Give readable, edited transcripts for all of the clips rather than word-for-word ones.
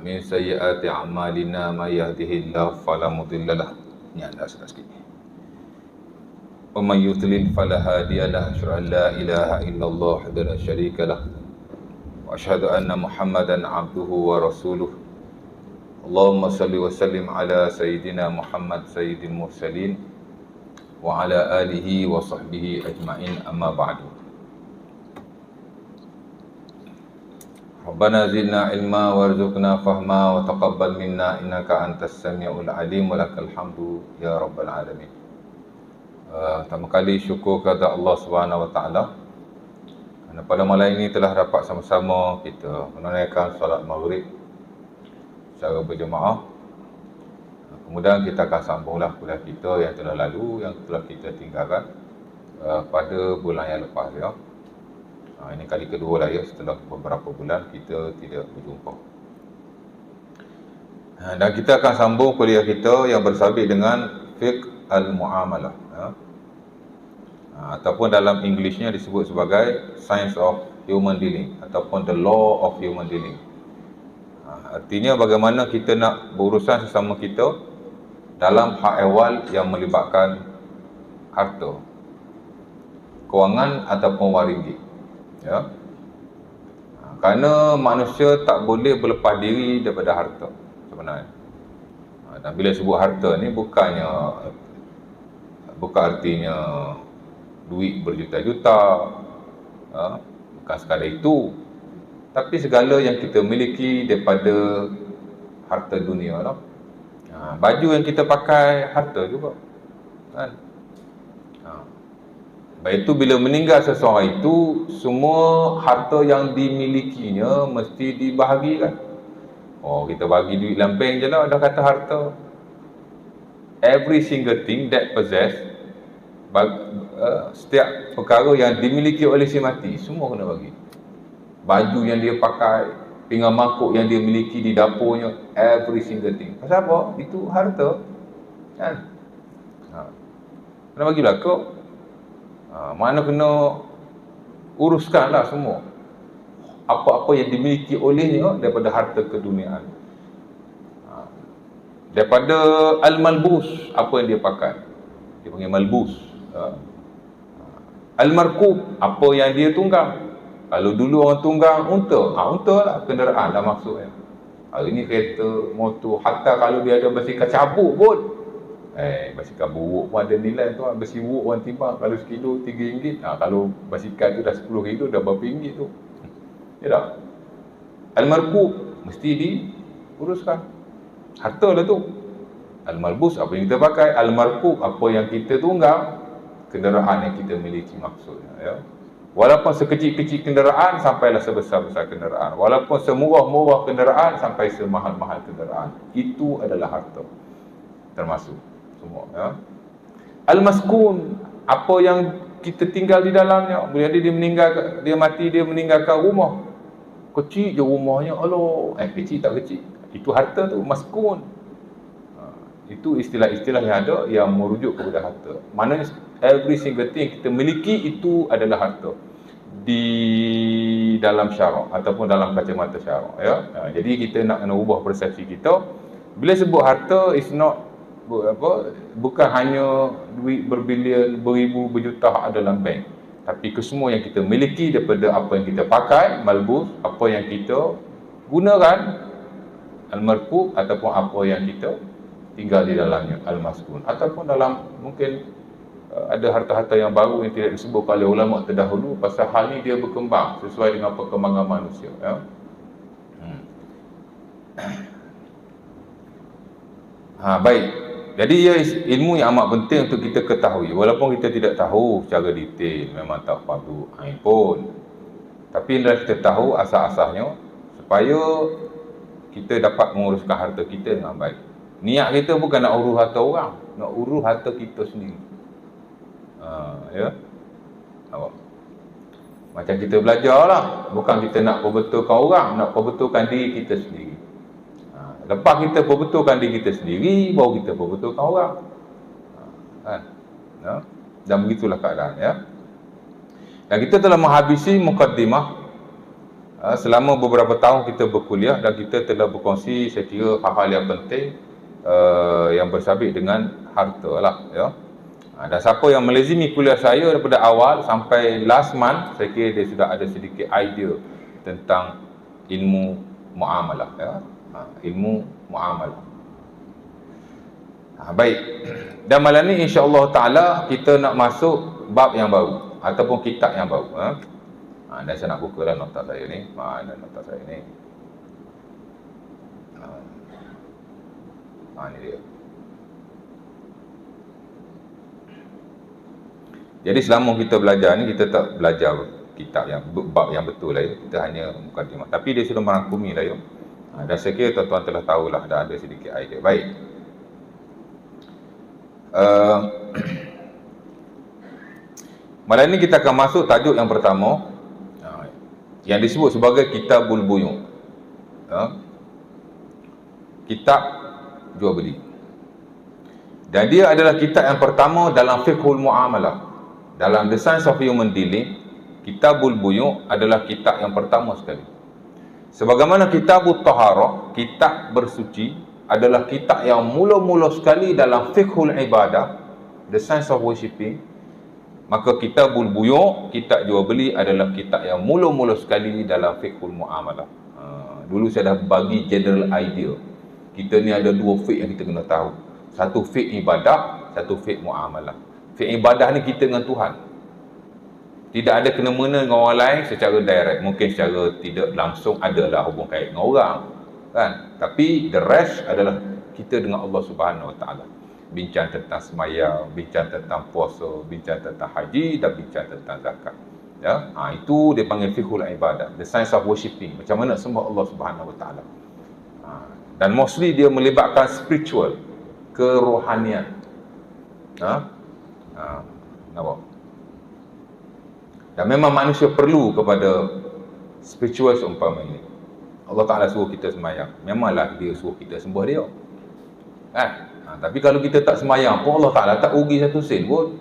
min sayyiati a'malina may yahdihillahu fala mudilla lahu. Ni anda sudah sikit. Wa may yudlil fala hadiya lahu. Asyhadu an la ilaha illallah wahdahu la syarika lahu wa asyhadu anna Muhammadan abduhu wa rasuluh. Allahumma salli wa sallim ala sayyidina Muhammad sayyidil mursalin wa ala alihi wa sahbihi ajma'in, amma ba'du. Rabbana zidna ilma warzuqna fahma wa taqabbal minna innaka antas samiul alim wa lakal hamdu ya rabbal alamin. Pertama kali syukur kepada Allah Subhanahu wa taala kerana pada malam ini telah dapat sama-sama kita menunaikan solat maghrib secara berjemaah. Kemudian kita akan sambunglah kuliah kita yang telah lalu, yang telah kita tinggalkan pada bulan yang lepas ya. Ini kali kedua lah ya, setelah beberapa bulan kita tidak berjumpa. Dan kita akan sambung kuliah kita yang bersabit dengan fiqh al-muamalah ya. Ataupun dalam Englishnya disebut sebagai science of human dealing ataupun the law of human dealing. Artinya bagaimana kita nak berurusan sesama kita dalam hak ehwal yang melibatkan harta, kewangan ataupun wang ringgit. Ya. Kerana manusia tak boleh berlepas diri daripada harta sebenarnya. Dan bila sebut harta ni bukan artinya duit berjuta-juta, bukan sekadar itu, tapi segala yang kita miliki daripada harta dunia lah. Baju yang kita pakai harta juga kan. Baik itu bila meninggal seseorang itu, semua harta yang dimilikinya mesti dibahagikan. Oh, kita bagi duit dalam bank je lah, dah kata harta. Every single thing that possess, setiap perkara yang dimiliki oleh si mati, semua kena bagi. Baju yang dia pakai, pinggan mangkuk yang dia miliki di dapurnya, every single thing. Pasal apa? Itu harta kan? Kena bagilah kau. Mana kena uruskanlah semua apa-apa yang dimiliki olehnya daripada harta keduniaan. Daripada al-malbus, apa yang dia pakai, dia panggil malbus. Al-markub, apa yang dia tunggang. Kalau dulu orang tunggang unta, unta lah kenderaan dah maksudnya. Hari ni kereta, motor, hatta kalau dia ada basikal cabuk pun, basikal buruk pun ada nilai tu. Besi buruk orang timbang, kalau sekilo RM3. Kalau basikal tu dah 10 kilo, dah berapa ringgit tu. Ya tak? Al-markub mesti diuruskan. Harta lah tu. Al-malbus, apa yang kita pakai. Al-markub, apa yang kita tunggang. Kenderaan yang kita miliki maksudnya ya. Walaupun sekecil-kecil kenderaan sampailah sebesar-besar kenderaan. Walaupun semurah-murah kenderaan sampai semahal-mahal kenderaan. Itu adalah harta. Termasuk semua ya. Al-maskun, apa yang kita tinggal di dalamnya. Bila dia mati, dia meninggalkan rumah. Kecil je rumahnya, Allah. Kecil tak kecil. Itu harta tu, maskun. Itu istilah-istilah yang ada yang merujuk kepada harta. Maknanya every single thing kita miliki itu adalah harta di dalam syarak ataupun dalam kacamata syarak ya. Jadi kita nak kena ubah persepsi kita. Bila sebut harta, is not bukan hanya duit berbilion, beribu, berjuta ada dalam bank, tapi kesemua yang kita miliki daripada apa yang kita pakai, malbus, apa yang kita gunakan, al-markub, ataupun apa yang kita tinggal di dalamnya, al-maskun, ataupun dalam mungkin ada harta-harta yang baru yang tidak disebutkan oleh ulama terdahulu, pasal hal ni dia berkembang sesuai dengan perkembangan manusia ya. Baik. Jadi ia ilmu yang amat penting untuk kita ketahui. Walaupun kita tidak tahu secara detail, memang tak fardu ain pun. Tapi hendaklah kita tahu asas-asasnya supaya kita dapat menguruskan harta kita dengan baik. Niat kita bukan nak urus harta orang, nak urus harta kita sendiri. Ya. Macam kita belajar lah, bukan kita nak perbetulkan orang, nak perbetulkan diri kita sendiri. Lepas kita perbetulkan diri kita sendiri, baru kita perbetulkan orang. Kan? Ya? Dan begitulah keadaan ya. Dan kita telah menghabisi mukaddimah Selama beberapa tahun kita berkuliah dan kita telah berkongsi saya kira hal-hal yang penting yang bersabit dengan harta lah, ya. Dan siapa yang melazimi kuliah saya daripada awal sampai last month, saya kira dia sudah ada sedikit idea tentang ilmu muamalah, ya. Ilmu muamalah. Baik. Dan malam ni insya-Allah taala kita nak masuk bab yang baru ataupun kitab yang baru, dan saya nak bukalah nota saya ni. Mana nota saya ni? Ni dia. Jadi selama kita belajar ni, kita tak belajar kitab yang bab yang betul lah, ya. Kita hanya mukadimah. Tapi dia sudah merangkumi lah, ya. Dan saya kira tuan-tuan telah tahulah, dah ada sedikit idea. Baik. Malam ni kita akan masuk tajuk yang pertama, yang disebut sebagai Kitabul Buyu'. Kitab jual beli. Dan dia adalah kitab yang pertama dalam fiqhul muamalah. Dalam The Science of Human Dealing, Kitabul Buyu' adalah kitab yang pertama sekali. Sebagaimana Kitabut Taharah, kitab bersuci, adalah kitab yang mula-mula sekali dalam fiqhul ibadah, The Science of Worshipping, maka Kitabul Buyu', kitab jual beli, adalah kitab yang mula-mula sekali dalam fiqhul muamalah. Dulu saya dah bagi general idea. Kita ni ada dua fiqh yang kita kena tahu. Satu fiqh ibadah, satu fiqh muamalah. Fiqh ibadah ni kita dengan Tuhan. Tidak ada kena-mena dengan orang lain secara direct. Mungkin secara tidak langsung adalah hubung kait dengan orang, kan? Tapi the rest adalah kita dengan Allah Subhanahu Wa Taala. Bincang tentang sembahyang, bincang tentang puasa, bincang tentang haji dan bincang tentang zakat. Ya, itu dia panggil fiqhul ibadah, the science of worshipping. Macam mana sembah Allah Subhanahu Wa Taala. Dan mostly dia melibatkan spiritual, kerohanian. Nampak? Dan memang manusia perlu kepada spiritual seumpama ini. Allah Ta'ala suruh kita sembahyang, memanglah dia suruh kita sembah dia, kan? Tapi kalau kita tak sembahyang pun, Allah Ta'ala tak rugi satu sen pun.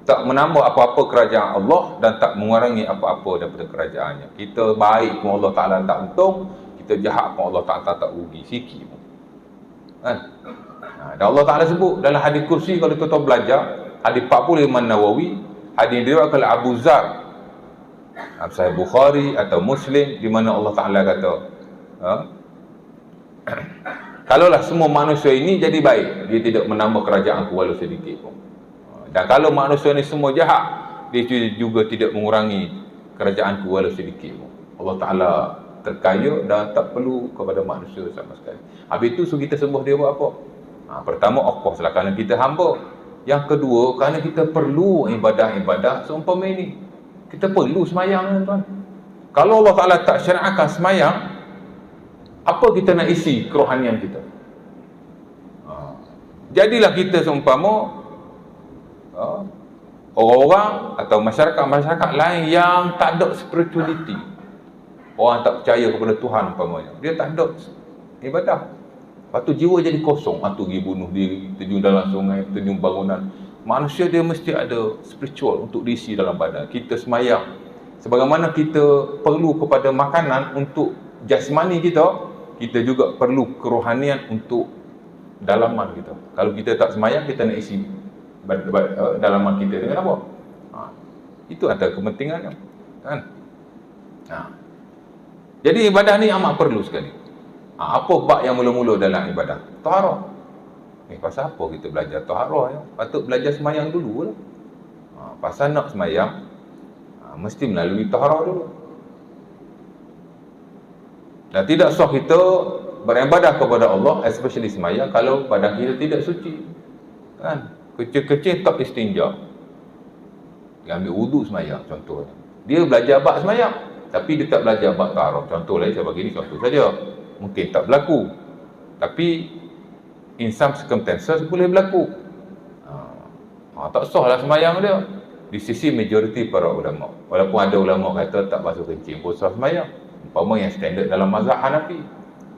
Tak menambah apa-apa kerajaan Allah dan tak mengurangi apa-apa daripada kerajaannya. Kita baik pun Allah Ta'ala tak untung, kita jahat pun Allah Ta'ala tak rugi sikit pun, kan? Dan Allah Ta'ala sebut dalam hadis kursi, kalau kita belajar hadis 40 Imam Nawawi, hadis diriwayatkan oleh Abu Zar, Sahih Bukhari atau Muslim, di mana Allah Ta'ala kata, kalaulah semua manusia ini jadi baik, dia tidak menambah kerajaanku walau sedikit pun. Dan kalau manusia ini semua jahat, dia juga tidak mengurangi kerajaanku walau sedikit pun. Allah Ta'ala terkaya dan tak perlu kepada manusia sama sekali. Habis itu suruh kita sembah dia buat apa? Pertama, of course lah, kerana kita hamba. Yang kedua, kerana kita perlu ibadah-ibadah seumpama ini. Kita perlu semayang, tuan. Kalau Allah Ta'ala tak syariatkan semayang, apa kita nak isi kerohanian kita? Jadilah kita seumpama orang-orang atau masyarakat-masyarakat lain yang tak ada spirituality. Orang tak percaya kepada Tuhan umpamanya, dia tak ada ibadah. Lepas tu jiwa jadi kosong, tu pergi bunuh diri, terjun dalam sungai, terjun bangunan. Manusia dia mesti ada spiritual untuk diisi dalam badan. Kita semayang, sebagaimana kita perlu kepada makanan untuk jasmani kita, kita juga perlu kerohanian untuk dalaman kita. Kalau kita tak semayang, kita nak isi dalaman kita dengan apa? Itu ada kepentingannya, kan? Jadi ibadah ni amat perlu sekali. Apa bab yang mula-mula dalam ibadah? Taharah. Pasal apa kita belajar taharah, ya? Patut belajar semayang dulu lah. Pasal nak semayang, mesti melalui taharah dulu. Dan tidak sah kita beribadah kepada Allah, especially semayang, kalau badan kita tidak suci, kan? Kecil-kecil tak istinja, dia ambil wudu semayang contohnya. Dia belajar bab semayang, tapi dia tak belajar bab taharah. Contoh lain, saya bagi ni contoh saja. Mungkin tak berlaku, tapi in some circumstances boleh berlaku. Tak sah lah semayang dia di sisi majoriti para ulama. Walaupun ada ulama kata tak basuh kencing pun sah semayang, umpama yang standard dalam mazhab Hanafi.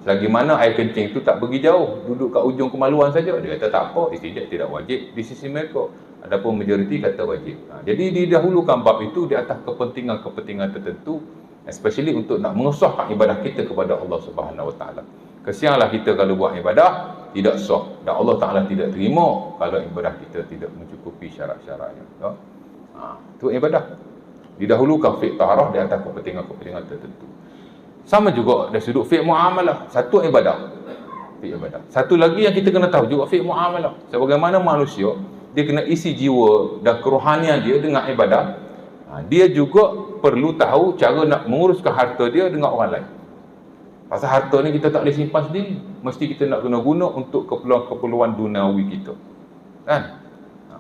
Selagi mana air kencing itu tak pergi jauh, duduk kat ujung kemaluan saja, dia kata tak apa, tidak wajib di sisi mereka. Adapun majoriti kata wajib. Jadi didahulukan bab itu di atas kepentingan-kepentingan tertentu especially untuk nak mengesahkan ibadah kita kepada Allah Subhanahu Wa Taala. Kesianlah kita kalau buat ibadah tidak sah, dan Allah Taala tidak terima kalau ibadah kita tidak mencukupi syarat-syaratnya. Itu ibadah. Didahulukan fiqh taharah di atas kepentingan-kepentingan tertentu. Sama juga dari sudut fiqh muamalah, satu ibadah. Fiqh ibadah. Satu lagi yang kita kena tahu juga fiqh muamalah. Sebagaimana manusia, dia kena isi jiwa dan kerohanian dia dengan ibadah. Dia juga perlu tahu cara nak menguruskan harta dia dengan orang lain. Pasal harta ni kita tak boleh simpan sendiri. Mesti kita nak guna untuk keperluan duniawi kita. Kan?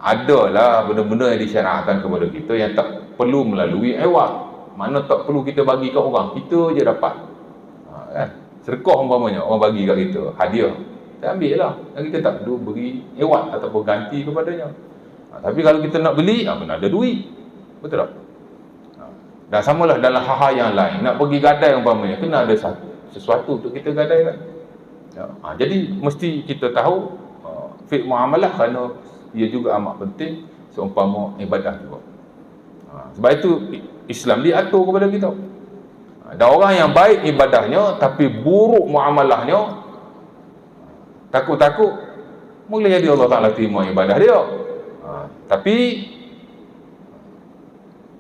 Adalah benda-benda yang disyariatkan kepada kita yang tak perlu melalui ewak. Mana tak perlu kita bagi kat orang, kita je dapat. Kan? Sedekah umpamanya, orang bagi kat kita, hadiah. Kita ambil lah. Dan kita tak perlu beri ewak ataupun ganti kepadanya. Tapi kalau kita nak beli, kena ada duit. Betul tak? Dan samalah dalam hal-hal yang lain. Nak pergi gadai umpamanya, kena ada sesuatu untuk kita gadaikan. Jadi mesti kita tahu fiqh muamalah kerana ia juga amat penting seumpama ibadah juga. Sebab itu Islam diatur kepada kita. Dan orang yang baik ibadahnya tapi buruk muamalahnya, takut-takut boleh jadi Allah Ta'ala terima ibadah dia. Tapi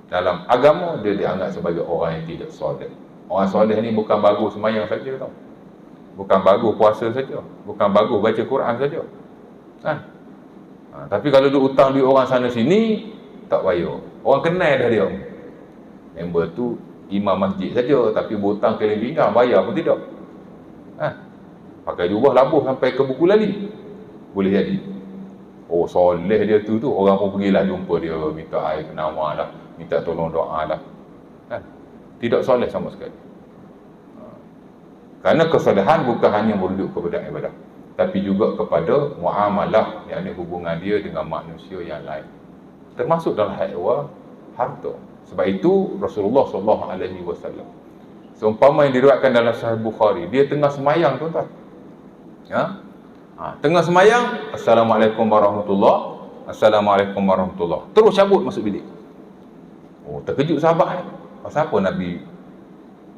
dalam agama dia dianggap sebagai orang yang tidak soleh. Orang soleh ni bukan bagus sembahyang saja tau. Bukan bagus puasa saja. Bukan bagus baca Quran saja. Kan? Tapi kalau duk hutang duit orang sana sini, tak payah. Orang kenal dah dia. Member tu imam masjid saja, tapi berhutang keliling pinggang, bayar pun tidak. Pakai jubah labuh sampai ke buku lali. Boleh jadi. Oh, soleh dia tu, orang pun pergilah jumpa dia, minta air penawar lah, minta tolong doa lah. Kan? Tidak soleh sama sekali. Kerana kesolehan bukan hanya merujuk kepada ibadah, tapi juga kepada muamalah, yang ini hubungan dia dengan manusia yang lain, termasuk dalam hal harta. Sebab itu Rasulullah SAW seumpama yang diriwayatkan dalam Sahih Bukhari, dia tengah semayang tuan-tuan. Tengah semayang, Assalamualaikum warahmatullahi, Assalamualaikum warahmatullahi, terus cabut masuk bilik. Oh, terkejut sahabat ni. Pasal apa Nabi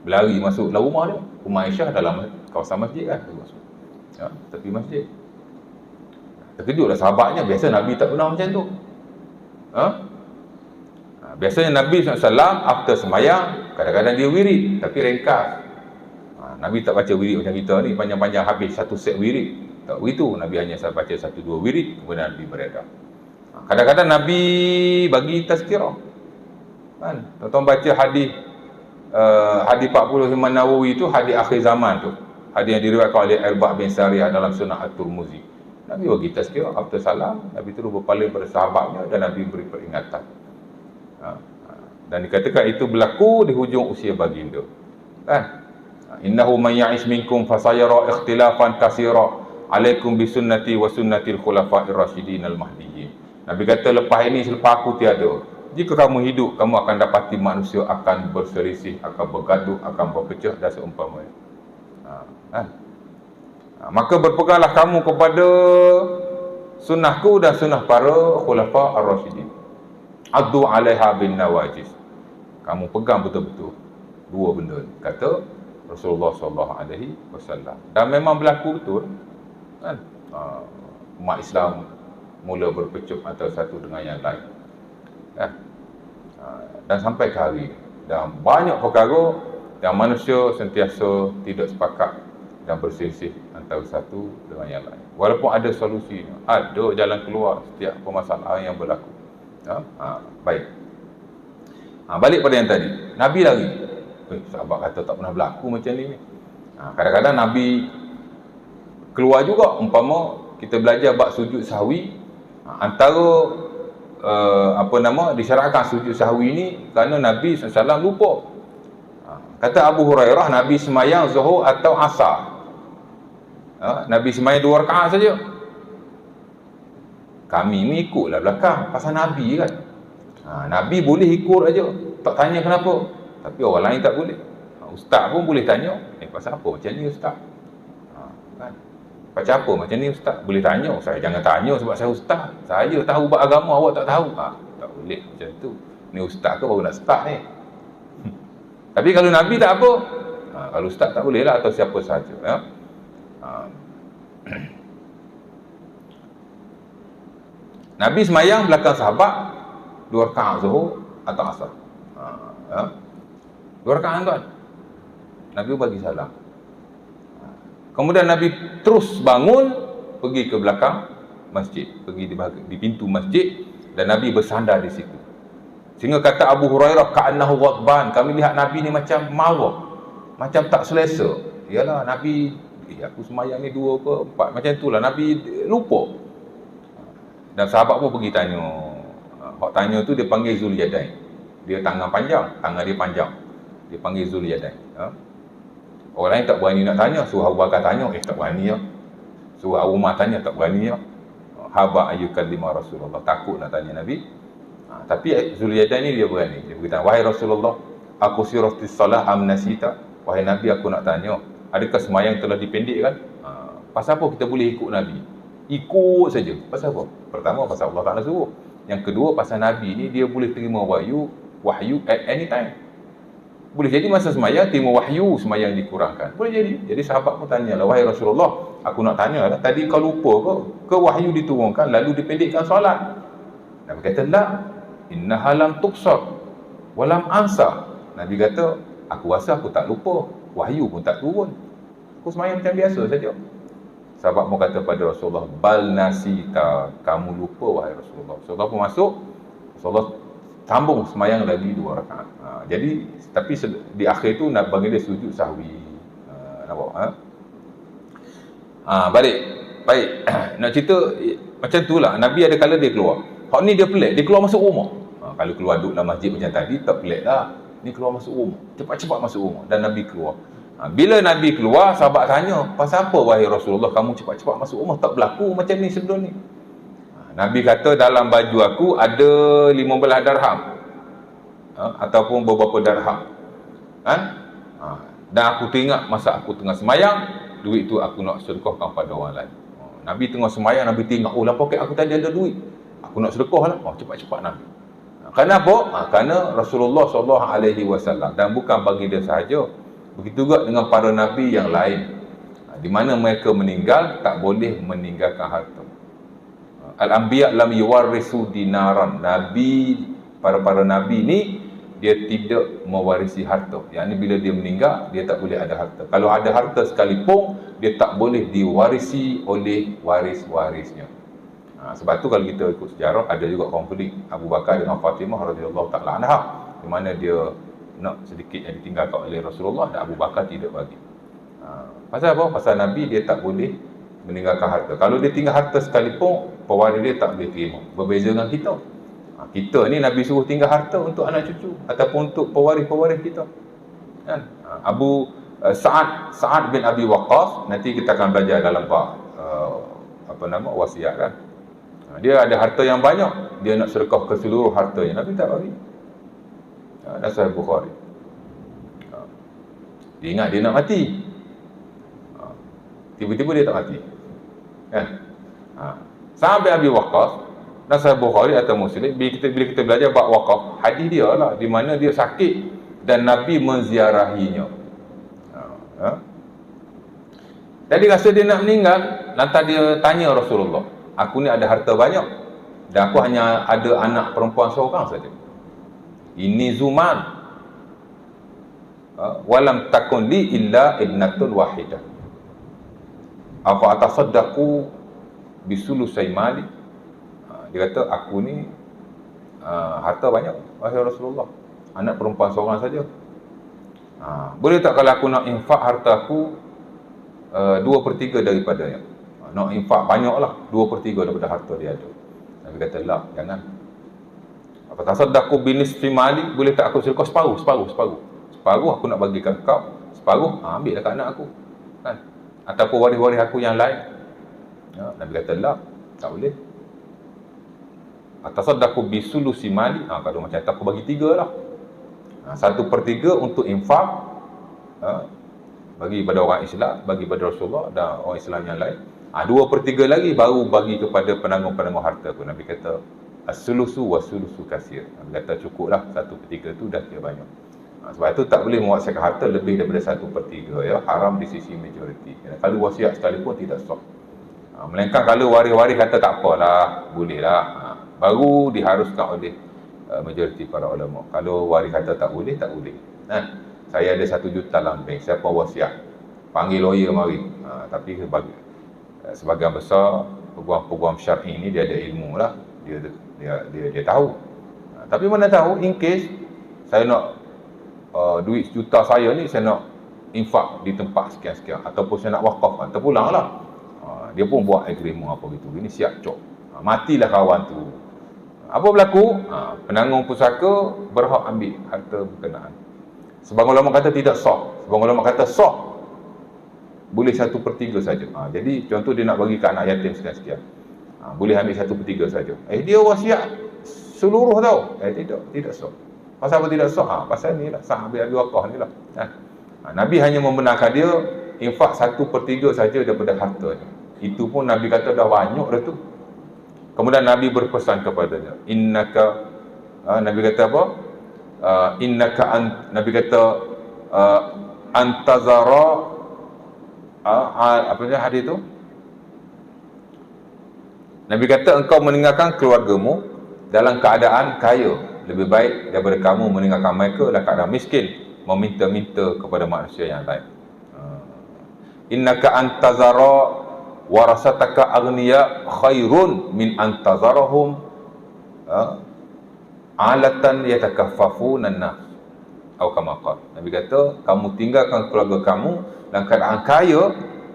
berlari masuk dalam rumah dia? Rumah Aisyah dalam kawasan masjid kan, masuk tepi masjid. Terkejutlah sahabatnya. Biasa Nabi tak pernah macam tu. Biasanya Nabi SAW after semayang, kadang-kadang dia wirid, tapi ringkas. Nabi tak baca wirid macam kita ni, panjang-panjang habis satu set wirid. Tak begitu. Nabi hanya baca 1-2 wirid, kemudian Nabi beredar. Kadang-kadang Nabi bagi tazkirah. Kan? Tuan-tuan baca hadis 40 Imam Nawawi tu, hadis akhir zaman tu. Hadis yang diriwayatkan oleh Irbad bin Sariyah dalam Sunan At-Tirmizi. Nabi bagi tazkirah, after salam, Nabi terus berpaling pada sahabatnya dan Nabi beri peringatan. Dan dikatakan itu berlaku di hujung usia baginda. Kan? Innahu man ya'ish minkum fasayara ikhtilafan katsira, alaikum bisunnati wa sunnatil khulafa'ir rasyidin al-mahdiyyin. Nabi kata, lepas ini, selepas aku tiada, jika kamu hidup, kamu akan dapati manusia akan berselisih, akan bergaduh, akan berpecah dan seumpamanya. Maka berpeganglah kamu kepada sunnahku dan sunnah para khulafa ar-rasyidin. Addu 'alaiha bin nawajis. Kamu pegang betul-betul dua benda ni, kata Rasulullah SAW. Dan memang berlaku betul. Kan? Umat Islam mula berpecup antara satu dengan yang lain. Kan? Dan sampai ke hari ini. Dan banyak perkara yang manusia sentiasa tidak sepakat dan berselisih antara satu dengan yang lain. Walaupun ada solusi, ada jalan keluar setiap permasalahan yang berlaku. Baik. Balik pada yang tadi. Nabi lari. Sahabat kata tak pernah berlaku macam ni. Kadang-kadang Nabi keluar juga. Umpama kita belajar bab sujud sahwi, antara disyaratkan sujud sahwi ni kerana Nabi SAW lupa. Kata Abu Hurairah, Nabi semayang Zuhur atau Asar. Nabi semayang 2 rakaat saja. Kami ni ikutlah belakang, pasal Nabi kan. Nabi boleh ikut aja, tak tanya kenapa. Tapi orang lain tak boleh. Ustaz pun boleh tanya, pasal apa macam ni Ustaz? Kan? Macam apa macam ni Ustaz? Boleh tanya. Saya jangan tanya sebab saya Ustaz. Saya tahu bab agama, awak tak tahu. Tak boleh macam tu. Ni Ustaz ke baru nak start ni? Tapi kalau Nabi tak apa. Kalau ustaz tak boleh lah, atau siapa sahaja. Ya? Nabi semayang belakang sahabat 2 rakaat Zuhur atau Asar. Ya? 2 rakaat tuan. Nabi bagi salam. Kemudian Nabi terus bangun, pergi ke belakang masjid, pergi di pintu masjid, dan Nabi bersandar di situ. Sehingga kata Abu Hurairah, ka'annahu ghadban, kami lihat Nabi ni macam marah, macam tak selesa. Yalah Nabi, aku semayang ni 2 ke 4, macam itulah, Nabi lupa. Dan sahabat pun pergi tanya. Hak tanya tu dia panggil Zulyadain. Dia tangan panjang, tangan dia panjang. Dia panggil Zulyadain. Orang lain tak berani nak tanya. Suruh Abu Bakar tanya, tak berani ya. Suruh Abu Umar tanya, tak berani ya. Haba ayyukallima Rasulullah, takut nak tanya Nabi. Tapi Zulyadain ni dia berani. Dia berkata, wahai Rasulullah, aku siratis salah am nasita. Wahai Nabi, aku nak tanya, adakah semayang telah dipendekkan? Pasal apa kita boleh ikut Nabi? Ikut saja. Pasal apa? Pertama, pasal Allah Ta'ala suruh. Yang kedua, pasal Nabi ni dia boleh terima wahyu at any time. Boleh jadi masa semayang terima wahyu, semayang dikurangkan. Boleh jadi. Jadi sahabat pun tanya lah, wahai Rasulullah, aku nak tanya lah, tadi kau lupa ke wahyu diturunkan lalu dipendekkan solat? Nabi kata, la, innaha lam tuqsar walam ansa. Nabi kata, aku rasa aku tak lupa, wahyu pun tak turun, aku semayang macam biasa saja. Sahabat pun kata pada Rasulullah, bal nasita, kamu lupa wahai Rasulullah. Rasulullah pun masuk, Rasulullah sambung semayang lagi 2 rakaat. Jadi tapi di akhir tu nak bagi dia sujud sahwi. Nampak? Balik. Baik. Nak cerita macam tu lah. Nabi ada kala dia keluar. Hak ni dia pelik, dia keluar masuk rumah. Kalau keluar duduk dalam masjid macam tadi tak pelik lah. Ni keluar masuk rumah. Cepat-cepat masuk rumah dan Nabi keluar. Bila Nabi keluar, sahabat tanya, pasal apa wahai Rasulullah kamu cepat-cepat masuk rumah, tak berlaku macam ni sebelum ni? Nabi kata, dalam baju aku ada 15 darham, ataupun beberapa darham, dan aku teringat masa aku tengah semayang, duit tu aku nak sedekahkan pada orang lain. Nabi tengah semayang, Nabi tengok, dalam poket aku tadi ada duit, aku nak sedekah lah. Cepat-cepat Nabi. Kenapa? Kerana Rasulullah SAW, dan bukan bagi dia sahaja, begitu juga dengan para Nabi yang lain, di mana mereka meninggal tak boleh meninggalkan harta. Al-Anbiya lam yuwarrisu dinaran. Nabi, para Nabi ni dia tidak mewarisi harta. Yang ni bila dia meninggal, dia tak boleh ada harta. Kalau ada harta sekalipun, dia tak boleh diwarisi oleh waris-warisnya. Sebab tu kalau kita ikut sejarah, ada juga konflik Abu Bakar dengan Fatimah radhiyallahu ta'ala anha, di mana dia nak sedikit yang ditinggalkan oleh Rasulullah dan Abu Bakar tidak bagi. Pasal apa? Pasal Nabi dia tak boleh meninggalkan harta. Kalau dia tinggal harta sekalipun, pewaris dia tak boleh terima. Berbeza dengan kita. Kita ni Nabi suruh tinggal harta untuk anak cucu ataupun untuk pewaris-pewaris kita. Kan? Sa'ad bin Abi Waqqas, nanti kita akan belajar dalam bab wasiat kan. Dia ada harta yang banyak, dia nak sedekah ke seluruh hartanya, Nabi tak bagi. Dan Sahih Bukhari. Dia ingat dia nak mati, tiba-tiba dia tak mati kan. Sampai Abi Waqqas dan Sahih Bukhari atau Muslim, bila kita belajar bab wakaf, hadis dia lah di mana dia sakit dan Nabi menziarahinya. Jadi rasa dia nak meninggal, lantas dia tanya Rasulullah, aku ni ada harta banyak dan aku hanya ada anak perempuan seorang saja. Ini Zuman, walam takun li illa ibnatun wahidah. Afa atasaddaqu bisulusai mali. Dia kata, aku ni harta banyak wahai Rasulullah, anak perempuan seorang saja. Boleh tak kalau aku nak infak harta aku 2/3 daripadanya? Nak infak banyak lah, 2/3 daripada harta dia ada. Nabi kata, lah, jangan. Apa tasaddaqu binisfi mali, boleh tak aku sedekah separuh aku nak bagikan kau, separuh ambil dekat anak aku kan, ataupun waris-waris aku yang lain. Nabi kata, lah, tak boleh. Tasaddaqu bisulusi mali, kalau macam tu aku bagi 3 lah. 1/3 untuk infak, bagi pada orang Islam, bagi pada Rasulullah dan orang Islam yang lain. 2/3 lagi baru bagi kepada penanggung-penanggung harta aku. Nabi kata, as-sulusu wa sulusu kasir. Nabi kata, cukuplah 1/3 tu dah kira banyak. Sebab itu tak boleh mewasiatkan harta lebih daripada 1/3, ya, haram di sisi majoriti. Kalau wasiat sekalipun tidak sah. Melainkan kalau waris-waris kata tak apalah, bolehlah, baru diharuskan oleh majoriti para ulama. Kalau waris kata tak boleh, tak boleh. Saya ada 1 juta dalam bank, siapa wasiat? Panggil lawyer mari. Tapi sebagian besar peguam-peguam syar'i ni dia ada ilmu lah, dia tahu. Tapi mana tahu in case saya nak duit sejuta saya ni saya nak infak di tempat sekian-sekian, ataupun saya nak wakaf, terpulang lah. Dia pun buat agreement apa gitu, ini siap cok. Matilah kawan tu. Apa berlaku? Penanggung pusaka berhak ambil harta berkenaan. Sebagian ulama kata tidak sah, sebagian ulama kata sah, boleh 1/3 saja. Jadi contoh dia nak bagi ke anak yatim sekian-sekian, boleh ambil 1/3 saja. Dia wasiat seluruh tau. Tidak sah. Pasal apa tidak sah? Pasal ni lah, sah ambil wakaf ni lah. Nabi hanya membenarkan dia infak 1/3 saja daripada hartanya. Itu pun Nabi kata dah banyak dah tu. Kemudian Nabi berpesan kepadanya, Nabi kata apa? Nabi kata antazara, apa dia hadis tu? Nabi kata engkau meninggalkan keluargamu dalam keadaan kaya lebih baik daripada kamu meninggalkan mereka dalam keadaan miskin, meminta-minta kepada manusia yang lain. Innaka antazara warasataka aghniya khairun min antazarahum alatan yatakaffafuna an-nas, atau kama qala. Nabi kata kamu tinggalkan keluarga kamu dalam keadaan kaya,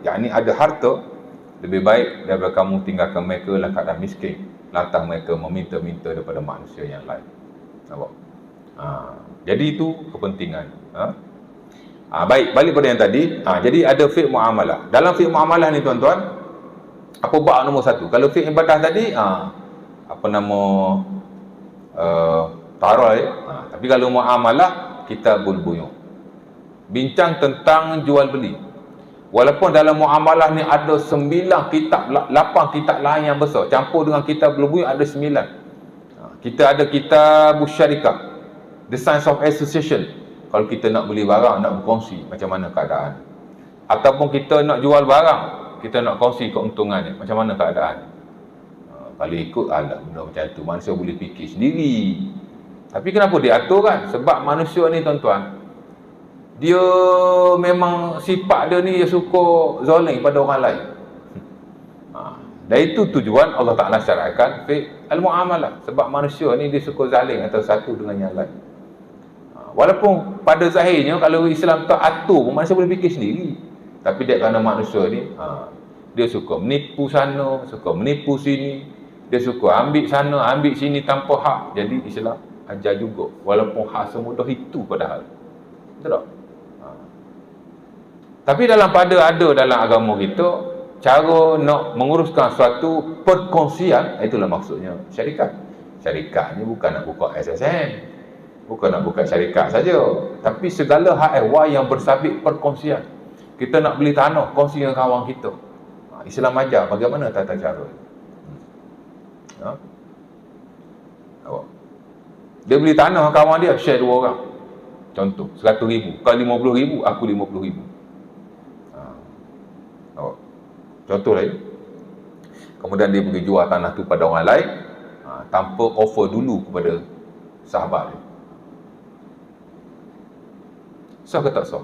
yakni ada harta, lebih baik daripada kamu tinggalkan mereka dalam keadaan miskin, lantas mereka meminta-minta daripada manusia yang lain. Nampak? Jadi itu kepentingan. Baik, balik pada yang tadi. Jadi ada fiqh muamalah. Dalam fiqh muamalah ni tuan-tuan, apa bab nombor 1? Kalau fiqh ibadah tadi, apa nama, taruh ya. Tapi kalau muamalah, kitabul buyu'. Bincang tentang jual beli. Walaupun dalam muamalah ni ada 9 kitab, 8 kitab lain yang besar, campur dengan kitabul buyu' ada 9. Kita ada kitab syarikah, the science of association. Kalau kita nak beli barang, nak berkongsi macam mana keadaan, ataupun kita nak jual barang, kita nak kongsi keuntungannya, macam mana keadaan. Kalau ikut benda macam tu, manusia boleh fikir sendiri. Tapi kenapa diatur kan? Sebab manusia ni tuan-tuan, dia memang sifat dia ni, dia suka zalim pada orang lain. Dan itu tujuan Allah Ta'ala syariatkan fiqh al-muamalah. Sebab manusia ni dia suka zalim antara satu dengan yang lain. Walaupun pada zahirnya kalau Islam tak atur, manusia boleh fikir sendiri. Tapi dia kerana manusia ni, dia suka menipu sana, suka menipu sini, dia suka ambil sana, ambil sini tanpa hak. Jadi Islam ajar juga, walaupun hak semudah itu padahal. Betul tak? Tapi ada dalam agama kita, cara nak menguruskan suatu perkongsian, itulah maksudnya syarikat. Syarikat ni bukan nak buka SSM, bukan nak buka syarikat saja, tapi segala hal ehwal yang bersabit perkongsian. Kita nak beli tanah, kongsi dengan kawan kita. Islam ajar bagaimana tata cara. Dia beli tanah dengan kawan dia, share 2 orang. Contoh, 100,000. Kau 50,000, aku 50,000. Contoh lain. Kemudian dia pergi jual tanah tu pada orang lain, tanpa offer dulu kepada sahabat dia. Sah ke tak sah?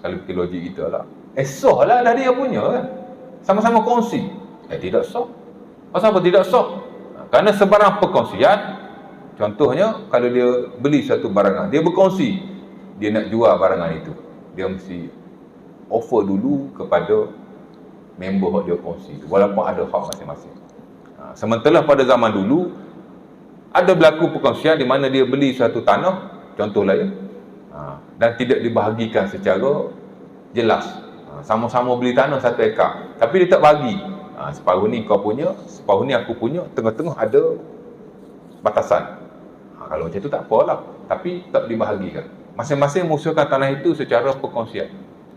Kalau fikir logik kita lah, sah lah, dah dia punya kan, sama-sama kongsi. Tidak sah. Pasal apa tidak sah? Kerana sebarang perkongsian, contohnya kalau dia beli satu barangan, dia berkongsi, dia nak jual barangan itu, dia mesti offer dulu kepada member yang dia kongsi, walaupun ada hak masing-masing. Sementara pada zaman dulu ada berlaku perkongsian di mana dia beli satu tanah, contohlah ya, dan tidak dibahagikan secara jelas. Sama-sama beli tanah 1 ekar, tapi dia tak bagi. Separuh ni kau punya, separuh ni aku punya, tengah-tengah ada batasan. Kalau macam tu tak apalah, tapi tak dibahagikan. Masing-masing mengusulkan tanah itu secara perkongsian.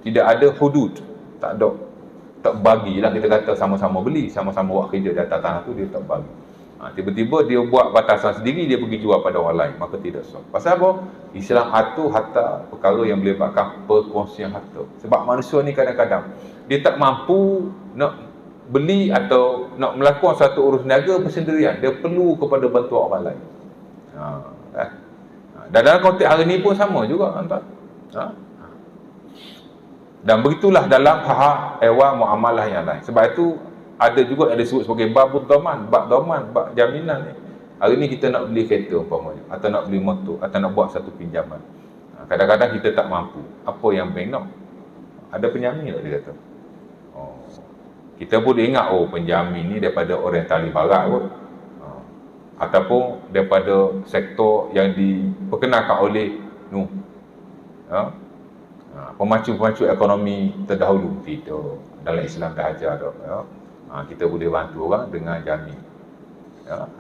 Tidak ada hudud, tak bagilah, kita kata sama-sama beli, sama-sama buat kerja di atas tanah tu, dia tak bagi. Tiba-tiba dia buat batasan sendiri, dia pergi jual pada orang lain, maka tidak sah. Pasal apa? Islam atur harta perkara yang boleh buatkan perkongsian harta. Sebab manusia ni kadang-kadang dia tak mampu nak beli atau nak melakukan satu urus niaga bersendirian, dia perlu kepada bantuan orang lain. Dan dalam konteks hari ni pun sama juga, tuan. Dan begitulah dalam hak ewan muamalah yang lain. Sebab itu ada juga yang disebut sebagai babud doman, bab doman, bab jaminan ni. Hari ni kita nak beli kereta umpamanya, atau nak beli motor, atau nak buat satu pinjaman. Kadang-kadang kita tak mampu. Apa yang bank nak? Ada penjamin tak, dia kata? Kita boleh ingat, penjamin ni daripada Orientali Barat kot. Ataupun daripada sektor yang diperkenalkan oleh pemacu-pemacu ekonomi terdahulu. Tidak. Dalam Islam dah ajar dah. Kita boleh bantu orang dengan jamin.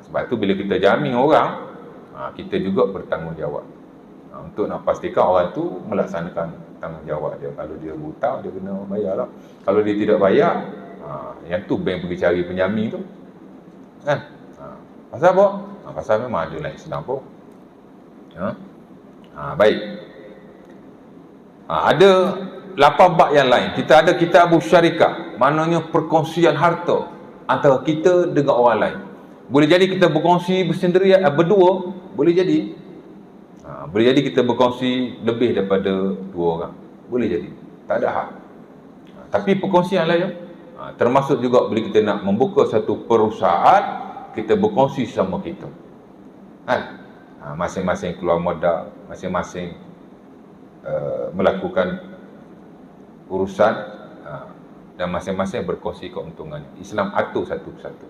Sebab tu bila kita jamin orang, kita juga bertanggungjawab untuk nak pastikan orang tu melaksanakan tanggungjawab dia. Kalau dia hutang, dia kena bayar lah. Kalau dia tidak bayar, yang tu bank pergi cari penjamin tu, kan? Pasal apa? Pasal memang ada dalam Islam pun. Baik. Ada 8 bab yang lain. Kita ada kitabus syarikah, maknanya perkongsian harta antara kita dengan orang lain. Boleh jadi kita berkongsi bersendirian, berdua, boleh jadi. Boleh jadi kita berkongsi lebih daripada 2 orang. Boleh jadi. Tak ada hak. Tapi perkongsian lain, termasuk juga bila kita nak membuka satu perusahaan, kita berkongsi sama kita. Masing-masing keluar modal, masing-masing melakukan urusan, dan masing-masing berkongsi keuntungannya. Islam atur satu persatu.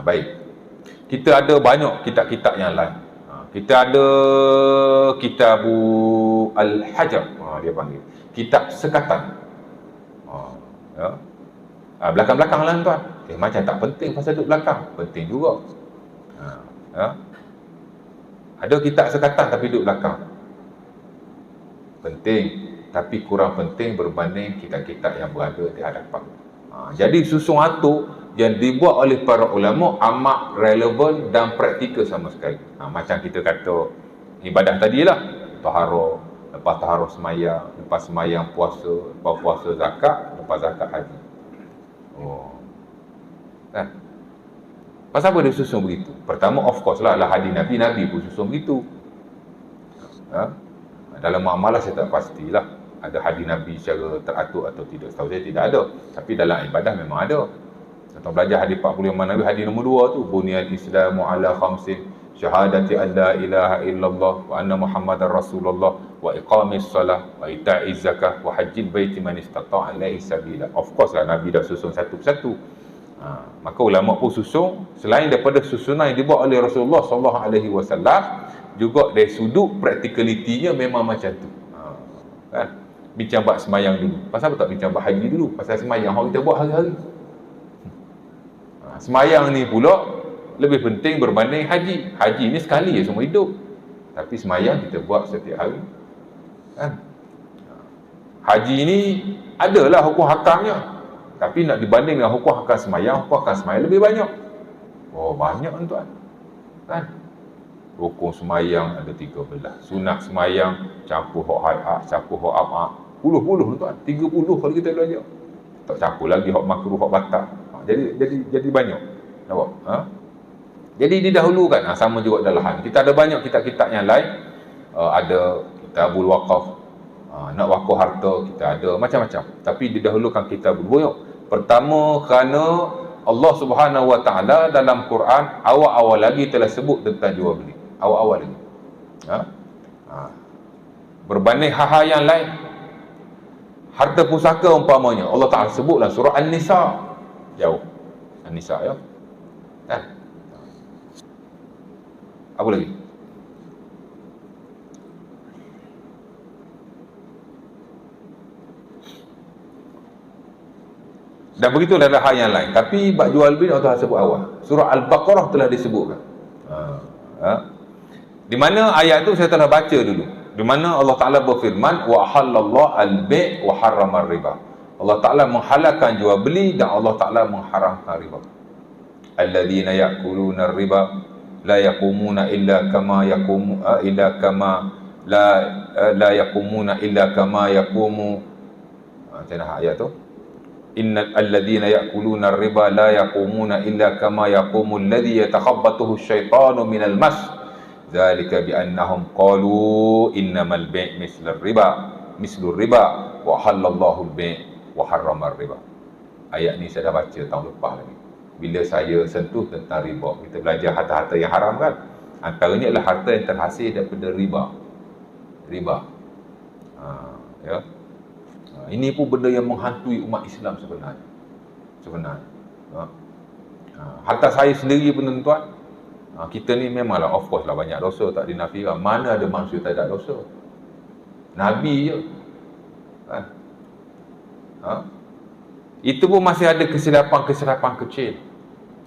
Baik. Kita ada banyak kitab-kitab yang lain. Kita ada Kitabu Al-Hajar, dia panggil kitab sekatan. Belakang-belakang lah, tuan. Macam tak penting pasal duduk belakang. Penting juga. Ada kitab sekatan tapi duduk belakang. Penting, tapi kurang penting berbanding kitab-kitab yang berada di hadapan. Jadi susun atur yang dibuat oleh para ulama amat relevan dan praktikal sama sekali. Macam kita kata ibadah tadilah, taharah, lepas taharah semayang, lepas semayang puasa, lepas puasa zakat, lepas zakat haji. Kan? Pasal apa dia susun begitu? Pertama, of course lah hadis Nabi pun susun begitu. Dalam muamalah saya tak pastilah ada hadis Nabi secara teratur atau tidak. Setahu saya tidak ada. Tapi dalam ibadah memang ada. Contoh belajar hadis 45 Nabi, hadis nombor 2 tu, Buniyal Islamu ala khamsin, syahadati an la ilaha illallah wa anna Muhammadar Rasulullah wa iqamis salah wa ita'iz zakah wa hajjil baiti man istata'a ilaihi sabila. Of course lah Nabi dah susun satu persatu. Maka ulama pun susun selain daripada susunan yang dibuat oleh Rasulullah SAW, juga dari sudut practicality-nya memang macam tu. Kan? Bincang bab semayang dulu. Pasal apa tak bincang bab haji dulu? Pasal semayang kita buat hari-hari. Semayang ni pula lebih penting berbanding haji. Haji ni sekali je semua hidup. Tapi semayang kita buat setiap hari. Kan? Haji ni adalah hukum hakamnya. Tapi nak dibanding dengan hukum hakam semayang lebih banyak. Banyak tuan. Kan? Rukun semayang ada 13. Sunat semayang campur hak hayat, campur hak ab'ad. Puluh tuan. 30 kalau kita belajar. Tak campur lagi hak makruh, hak batal. Jadi banyak. Nampak? Jadi didahulukan. Sama juga dalam hal. Kita ada banyak kitab-kitab yang lain. Ada Kitabul Waqaf. Nak wakaf harta kita ada macam-macam. Tapi didahulukan Kitabul Buyuk. Pertama kerana Allah Subhanahu Wa Taala dalam Quran awal-awal lagi telah sebut tentang jual beli. Awal-awal lagi. Berbanding hal-hal yang lain, harta pusaka umpamanya Allah Taala sebut dalam surah An-Nisa. Jauh An-Nisa ya. Kan? Apa lagi? Dan begitu ada hal yang lain. Tapi bab jual beli Allah Taala sebut awal. Surah Al-Baqarah telah disebutkan. Di mana ayat itu saya telah baca dulu. Di mana Allah Taala berfirman, wa halallahu al-bai' wa harrama riba. Allah Taala menghalalkan jual beli dan Allah Taala mengharamkan riba. alladhina ya'kuluna ar-riba la yaqumuna illa kama yaqumu illa kama la yaqumuna illa kama yaqumu. Macam mana ayat tu? Innal alladhina ya'kuluna ar-riba la yaqumuna illa kama yaqumu alladhi yatakhabbathu asy-syaitanu minal mas. Dzalika bi annahum qalu innamal bai' mislur riba wa halallahu al-bai' wa harrama ar-riba. Ayat ni saya dah baca tahun lepas lagi. Bila saya sentuh tentang riba, kita belajar harta-harta yang haram kan. Antaranya adalah harta yang terhasil daripada riba. Ya. Ini pun benda yang menghantui umat Islam sebenarnya. Harta saya sendiri pun tuan, kita ni memanglah of course lah banyak dosa, tak dinafikan. Mana ada manusia tak ada dosa? Nabi je. Kan? Itu pun masih ada kesilapan kecil.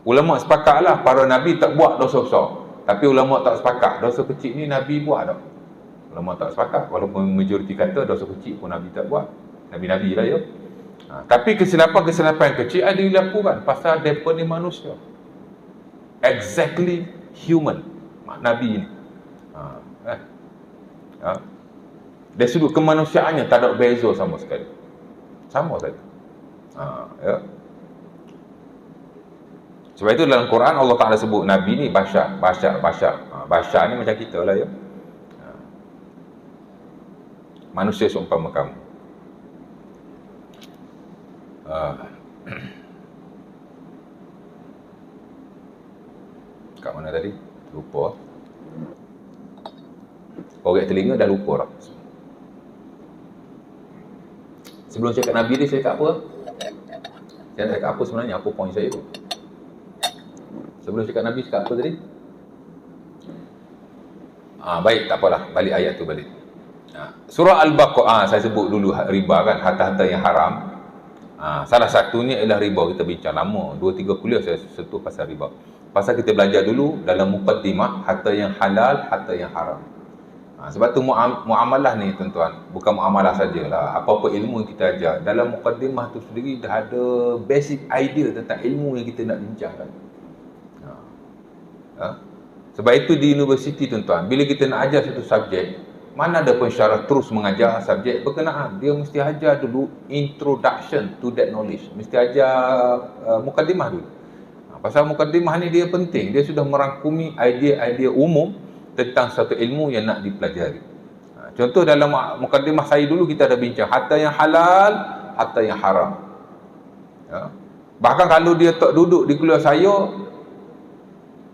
Ulama sepakatlah para nabi tak buat dosa besar. Tapi ulama tak sepakat dosa kecil ni nabi buat tak. Ulama tak sepakat, walaupun majoriti kata dosa kecil pun nabi tak buat. Nabi-nabi lah ya. Tapi kesilapan yang kecil ada dilakukan pasal mereka ni manusia. Exactly human. Nabi ni. Dari sudut kemanusiaannya tak ada beza sama sekali. Sama saja. Ya. Sebab itu dalam Quran Allah Ta'ala sebut Nabi ni Bashar. Bashar ni macam kita lah ya. Manusia seumpama kamu. Kat mana tadi? Lupa. Korek telinga dah lupa dah. Sebelum cakap Nabi ni saya cakap apa? Saya nak cakap apa sebenarnya? Apa poin saya tu? Sebelum cakap Nabi cakap apa tadi? Baik, tak apalah. Balik ayat tu balik. Surah Al-Baqarah, saya sebut dulu riba kan, harta-harta yang haram. Salah satunya ialah riba. Kita bincang lama, 2-3 kuliah saya sentuh pasal riba. Pasal kita belajar dulu dalam muqaddimah, harta yang halal, harta yang haram. Sebab tu muamalah ni tuan-tuan, bukan muamalah sajalah. Apa-apa ilmu yang kita ajar, dalam muqaddimah tu sendiri dah ada basic idea tentang ilmu yang kita nak bincangkan. Sebab itu di universiti tuan-tuan, bila kita nak ajar satu subjek, mana ada pensyarah terus mengajar subjek berkenaan. Dia mesti ajar dulu introduction to that knowledge. Mesti ajar mukaddimah dulu. Pasal mukaddimah ni dia penting. Dia sudah merangkumi idea-idea umum tentang satu ilmu yang nak dipelajari. Contoh dalam mukaddimah saya dulu kita ada bincang harta yang halal, harta yang haram. Bahkan kalau dia tak duduk di kuliah saya,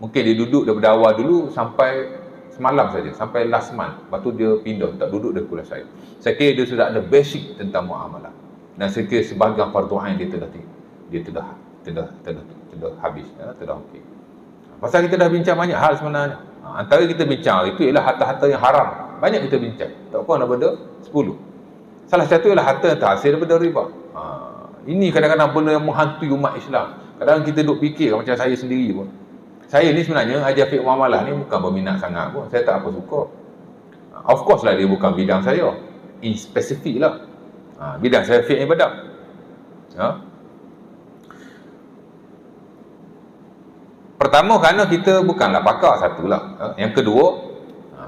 mungkin dia duduk daripada awal dulu sampai semalam saja, sampai last month. Lepas tu dia pindah, tak duduk di kuliah saya. Saya kira dia sudah ada basic tentang muamalah. Dan saya kira sebahagian fardu ain dia telah habis, telah okey. Pasal kita dah bincang banyak hal sebenarnya. Antara kita bincang itu ialah harta-harta yang haram. Banyak kita bincang. Tak kurang daripada 10. Salah satu ialah harta yang terhasil daripada riba. Ini kadang-kadang benda yang menghantui umat Islam. Kadang-kadang kita duk fikir macam saya sendiri pun. Saya ni sebenarnya ajar fiqh muamalah ni bukan berminat sangat pun. Saya tak apa suka. Of course lah dia bukan bidang saya. In spesifik lah. Bidang saya fiqh ibadah. Pertama kerana kita bukanlah pakar, satulah. Yang kedua,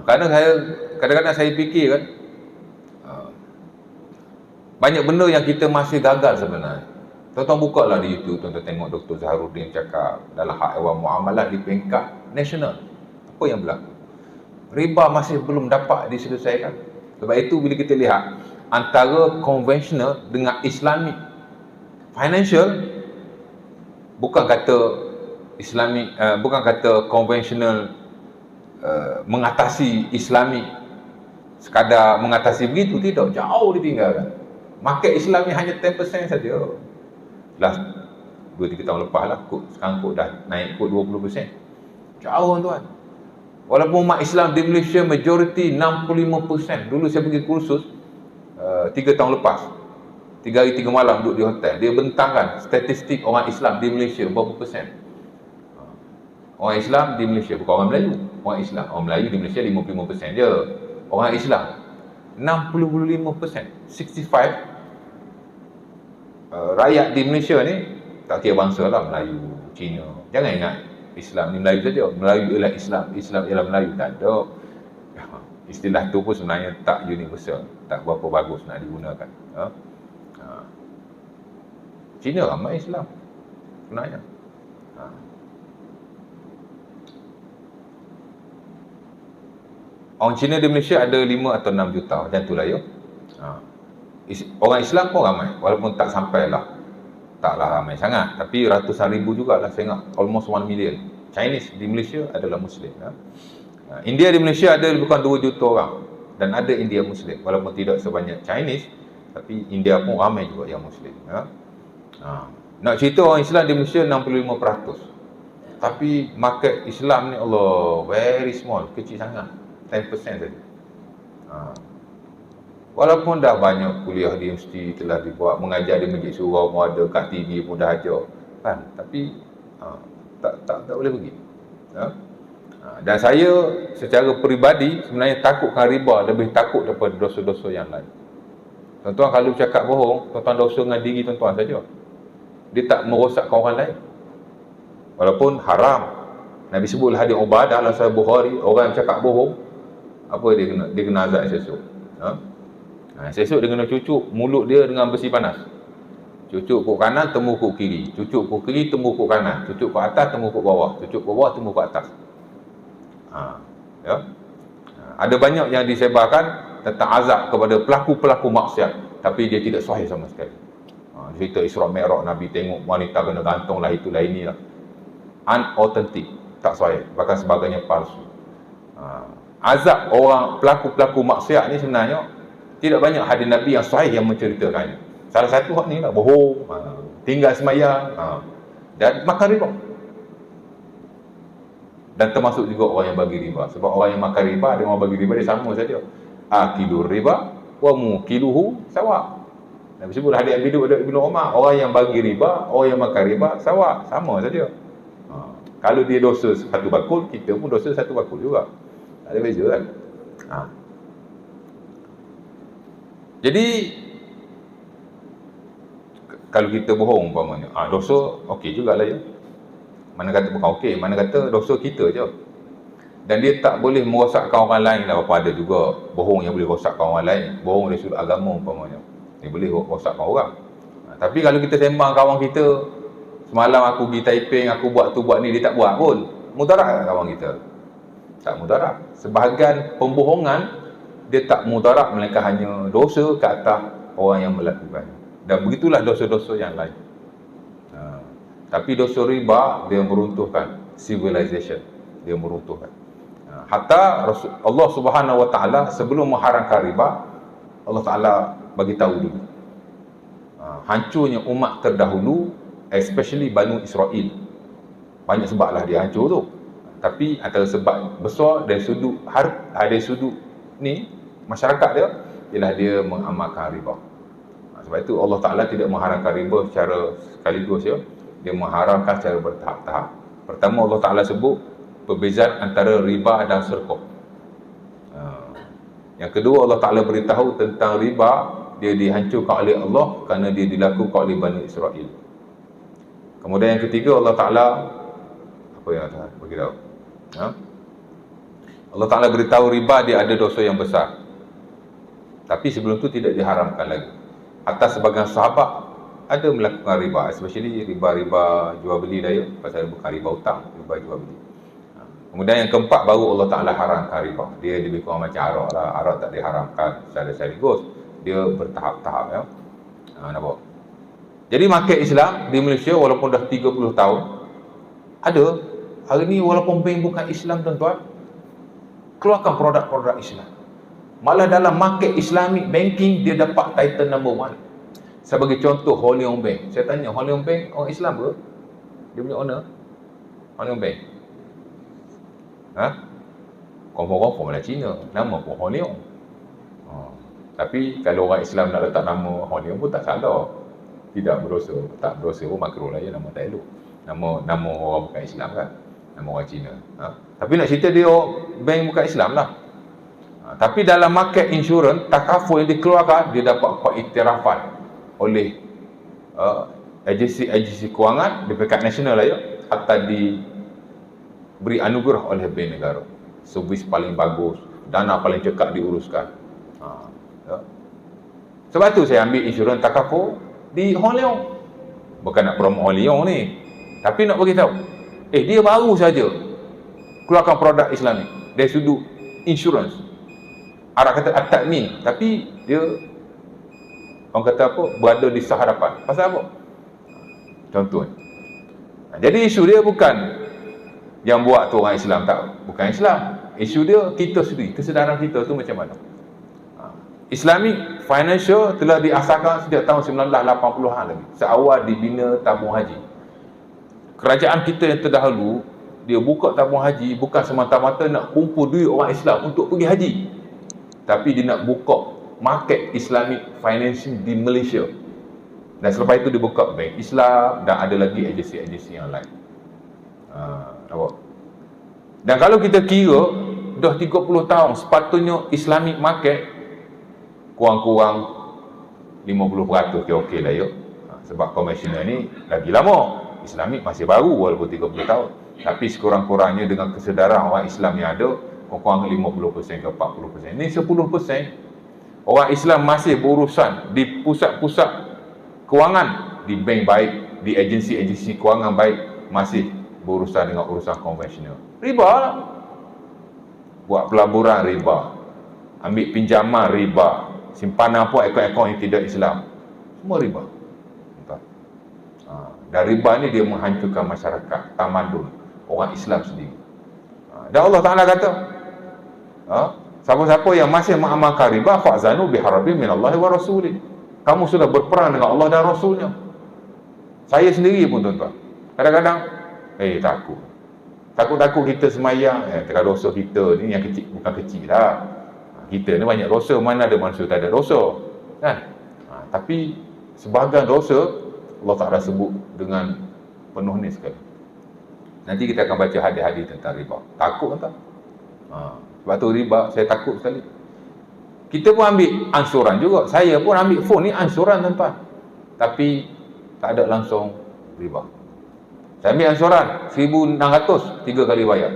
kerana kadang-kadang saya fikir kan, banyak benda yang kita masih gagal sebenarnya. Tuan-tuan buka lah di YouTube, tuan-tuan tengok Dr. Zaharuddin cakap dalam hak awam muamalah di peringkat nasional. Apa yang berlaku? Riba masih belum dapat diselesaikan. Sebab itu bila kita lihat antara konvensional dengan Islamic financial, bukan kata Islamic, bukan kata konvensional mengatasi Islamic sekadar mengatasi begitu, tidak, jauh ditinggalkan. Market Islam ni hanya 10% saja. Last 2-3 tahun lepas lah, sekarang kot dah naik kot 20%. Jauh tuan. Walaupun umat Islam di Malaysia majoriti 65%. Dulu saya pergi kursus 3 tahun lepas, 3 hari 3 malam duduk di hotel. Dia bentangkan statistik orang Islam di Malaysia berapa persen. Orang Islam di Malaysia, bukan orang Melayu. Orang Islam, orang Melayu di Malaysia 55% je. Orang Islam 65%, 65. Rakyat di Malaysia ni, tak kira bangsa lah, Melayu, Cina. Jangan ingat Islam ni Melayu saja. Melayu ialah Islam, Islam ialah Melayu. Tak ada. Istilah tu pun sebenarnya tak universal, tak berapa bagus nak digunakan. Cina ramai Islam sebenarnya. Orang Cina di Malaysia ada 5 atau 6 juta, macam tu lah ya. Orang Islam pun ramai, walaupun tak sampailah, taklah ramai sangat, tapi ratusan ribu jugalah, saya ingat almost 1 million. Chinese di Malaysia adalah Muslim. India di Malaysia ada lebih kurang 2 juta orang, dan ada India Muslim, walaupun tidak sebanyak Chinese, tapi India pun ramai juga yang Muslim. Nak cerita orang Islam di Malaysia 65%, tapi market Islam ni Allah very small, kecil sangat, 10% saja. Walaupun dah banyak kuliah di universiti telah dibuat, mengajar di Masjid Surau pun ada, kat TV pun dah ajar kan, tapi tak boleh pergi. Dan saya secara peribadi sebenarnya takutkan riba, lebih takut daripada dosa-dosa yang lain. Tuan-tuan kalau cakap bohong, tuan-tuan dosa dengan diri tuan-tuan saja. Dia tak merosakkan orang lain. Walaupun haram. Nabi sebut hadis Ubadah dalam Sahih Bukhari, orang yang cakap bohong, apa dia kena azab esok. Esok dia kena cucuk mulut dia dengan besi panas. Cucuk kuk kanan, temu kuk kiri. Cucuk kuk kiri, temu kuk kanan. Cucuk kuk atas, temu kuk bawah. Cucuk kuk bawah, temu kuk atas. Ada banyak yang disebarkan tentang azab kepada pelaku-pelaku maksiat, tapi dia tidak sahih sama sekali. Cerita Isra Mi'raj, Nabi tengok wanita kena gantung lah, itulah inilah. Unauthentic, tak sahih, bahkan sebagainya palsu. Azab orang pelaku-pelaku maksiat ni sebenarnya tidak banyak hadis Nabi yang sahih yang menceritakannya. Salah satu hak ni lah, bohong, tinggal sembahyang, dan makan riba. Dan termasuk juga orang yang bagi riba. Sebab orang yang makan riba dan orang bagi riba dia sama saja. Akilur riba wa mukiluhu sawa. Nabi sebut hadis Ibnu Umar, orang yang bagi riba, orang yang makan riba sama saja. Kalau dia dosa satu bakul, kita pun dosa satu bakul juga. Tak ada beza kan. Jadi kalau kita bohong umpamanya, dosa okey jugalah ya. Mana kata bukan okey, mana kata dosa kita je. Dan dia tak boleh merosakkan orang lain lah. Apa ada juga bohong yang boleh rosakkan orang lain. Bohong dari sudut agama umpamanya, dia boleh rosakkan orang. Tapi kalau kita sembang kawan kita, semalam aku pergi Taiping, aku buat tu buat ni, dia tak buat pun, mudarat tak kawan kita? Tak mudarat. Sebahagian pembohongan dia tak mudarat, melainkan hanya dosa ke atas orang yang melakukan. Dan begitulah dosa-dosa yang lain. Tapi dosa riba dia meruntuhkan civilization, dia meruntuhkan. Hatta Allah Subhanahu Wa Taala sebelum mengharamkan riba, Allah Taala bagi tahu dulu hancurnya umat terdahulu, especially Banu Israel. Banyak sebablah dia hancur tu, tapi antara sebab besar dari sudut ni masyarakat dia ialah dia mengamalkan riba. Sebab itu Allah Taala tidak mengharamkan riba secara sekaligus ya. Dia mengharamkan secara bertahap-tahap. Pertama Allah Taala sebut perbezaan antara riba dan sedekah. Yang kedua Allah Taala beritahu tentang riba, dia dihancurkan oleh Allah kerana dia dilakukan oleh Bani Israel. Kemudian yang ketiga Allah Taala apa yang Allah beritahu? Allah Taala beritahu riba dia ada dosa yang besar. Tapi sebelum tu tidak diharamkan lagi. Atas sebagian sahabat ada melakukan riba, especially riba-riba jual beli dah ya, pasal bukan riba hutang, riba jual beli. Kemudian yang keempat baru Allah Taala haramkan riba. Dia lebih kurang macam arak lah. Arak tak diharamkan secara sekaligus, dia bertahap-tahap ya. Nampak? Jadi market Islam di Malaysia walaupun dah 30 tahun ada, hari ni walaupun bank bukan Islam tuan-tuan, keluarkan produk-produk Islam. Malah dalam market Islamic banking dia dapat title number 1. Sebagai contoh Ho Leong Bank. Saya tanya, Ho Leong Bank orang Islam ke? Dia punya owner Ho Leong Bank. Confirm lah Cina. Nama pun Ho Leong. Tapi kalau orang Islam nak letak nama Ho Leong pun tak salah. Tidak berdosa. Tak berdosa pun makruh lah ya, nama tak elok. Nama orang bukan Islam kan. Nama orang Cina. Tapi nak cerita dia bank bukan Islam lah. Tapi dalam market insurans, takaful yang dikeluarkan, dia dapat iktirafan oleh agensi kewangan di peringkat nasional lah ya. hatta diberi anugerah oleh bank negara. Servis paling bagus, dana paling cekat diuruskan. Ya. Sebab tu saya ambil insurans takaful di Hong Leong. Bukan nak promote Hong Leong ni, tapi nak bagi tahu, dia baru saja keluarkan produk Islami dari sudut insurans. Arah kata at-ta'min, tapi dia orang kata apa, berada di sehadapan. Pasal apa? Contoh. Jadi isu dia bukan yang buat tu orang Islam, tak, bukan Islam. Isu dia kita sendiri, kesedaran kita tu macam mana. Islamic Financial telah diasaskan sejak tahun 1980-an lagi, seawal dibina tabung haji. Kerajaan kita yang terdahulu, dia buka tabung haji bukan semata-mata nak kumpul duit orang Islam untuk pergi haji, tapi dia nak buka market Islamic Financing di Malaysia. Dan selepas itu dia buka bank Islam dan ada lagi agensi-agensi yang lain. Nampak? Dan kalau kita kira dah 30 tahun sepatutnya Islamic market kurang-kurang 50% okey lah ya. Sebab konvensional ni lagi lama, Islamic masih baru walaupun 30 tahun. Tapi sekurang-kurangnya dengan kesedaran orang Islam yang ada, kurang-kurang 50% ke 40%. Ini 10% orang Islam masih berurusan di pusat-pusat kewangan, di bank baik, di agensi-agensi kewangan baik, masih berurusan dengan urusan konvensional. Riba lah. Buat pelaburan riba, ambil pinjaman riba, simpanan pun akaun-akaun yang tidak Islam, semua riba. Dan riba ni dia menghancurkan masyarakat tamadun orang Islam sendiri. Dan Allah Ta'ala kata, siapa-siapa yang masih mengamalkan riba, fa'zanu biharbin minallahi wa rasulih. Kamu sudah berperang dengan Allah dan Rasulnya. Saya sendiri pun tuan-tuan, kadang-kadang takut kita semayang, tengah dosa kita ni yang kecil, bukan kecil lah. Kita ni banyak dosa, mana ada manusia tak ada dosa, kan? Tapi sebahagian dosa Allah Ta'ala sebut dengan penuh ni sekali. Nanti kita akan baca hadis-hadis tentang riba. Takut kan tak? Sebab tu riba saya takut sekali. Kita pun ambil ansuran juga. Saya pun ambil phone ni ansuran tuan-tuan, tapi tak ada langsung riba. Saya ambil ansuran 1,600, 3 kali bayar.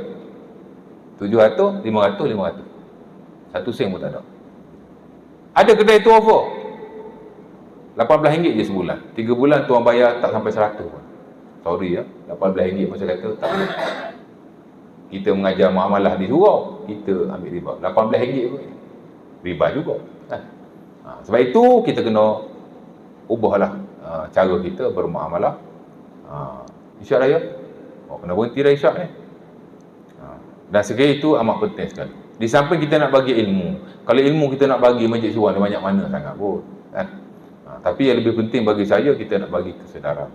700, 500, 500. 1 sen pun tak ada. Ada kedai tu offer RM18 je sebulan. 3 bulan tuan bayar tak sampai 100 pun. Sorry ya, RM18 pun saya kata tak boleh. Kita mengajar muamalah di surau, kita ambil riba. RM18 pun riba juga. Sebab itu kita kena ubahlah cara kita bermuamalah. Isyak raya, kena berhenti dah isyak ni. Dan segala itu amat penting sekali. Di samping kita nak bagi ilmu, kalau ilmu kita nak bagi Masjid Suwan banyak mana sangat pun, kan? Tapi yang lebih penting bagi saya, kita nak bagi kesedaran.